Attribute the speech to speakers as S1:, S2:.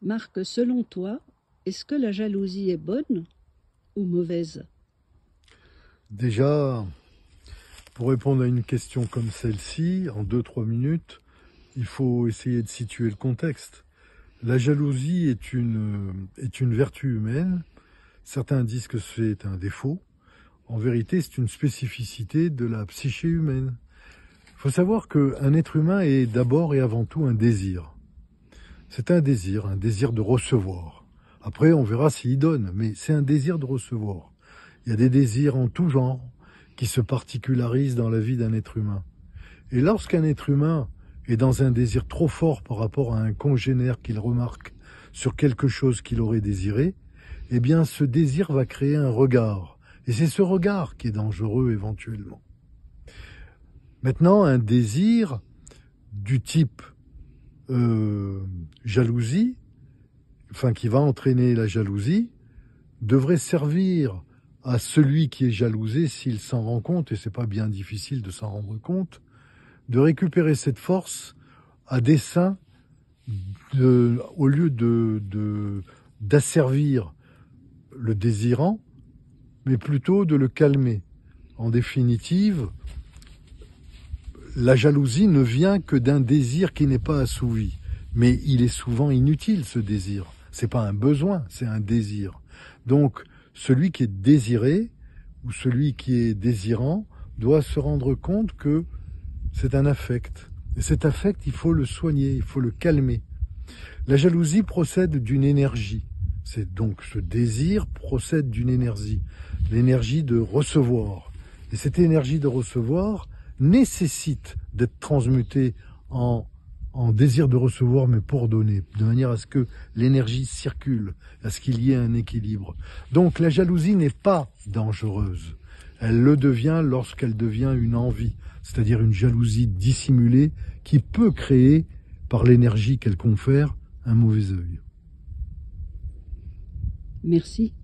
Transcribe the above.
S1: Marc, selon toi, est-ce que la jalousie est bonne ou mauvaise?
S2: Déjà, pour répondre à une question comme celle-ci, en 2-3 minutes, il faut essayer de situer le contexte. La jalousie est une vertu humaine. Certains disent que c'est un défaut. En vérité, c'est une spécificité de la psyché humaine. Il faut savoir qu'un être humain est d'abord et avant tout un désir. C'est un désir de recevoir. Après, on verra s'il donne, mais c'est un désir de recevoir. Il y a des désirs en tout genre qui se particularisent dans la vie d'un être humain. Et lorsqu'un être humain est dans un désir trop fort par rapport à un congénère qu'il remarque sur quelque chose qu'il aurait désiré, eh bien ce désir va créer un regard. Et c'est ce regard qui est dangereux éventuellement. Maintenant, un désir du type jalousie, enfin qui va entraîner la jalousie, devrait servir à celui qui est jalousé, s'il s'en rend compte, et c'est pas bien difficile de s'en rendre compte, de récupérer cette force à dessein, au lieu d'asservir le désirant, mais plutôt de le calmer. En définitive, la jalousie ne vient que d'un désir qui n'est pas assouvi. Mais il est souvent inutile, ce désir. C'est pas un besoin, c'est un désir. Donc, celui qui est désiré, ou celui qui est désirant, doit se rendre compte que c'est un affect. Et cet affect, il faut le soigner, il faut le calmer. La jalousie procède d'une énergie. C'est donc ce désir procède d'une énergie. L'énergie de recevoir. Et cette énergie de recevoir nécessite d'être transmutée en désir de recevoir, mais pour donner, de manière à ce que l'énergie circule, à ce qu'il y ait un équilibre. Donc la jalousie n'est pas dangereuse. Elle le devient lorsqu'elle devient une envie, c'est-à-dire une jalousie dissimulée qui peut créer, par l'énergie qu'elle confère, un mauvais œil.
S1: Merci.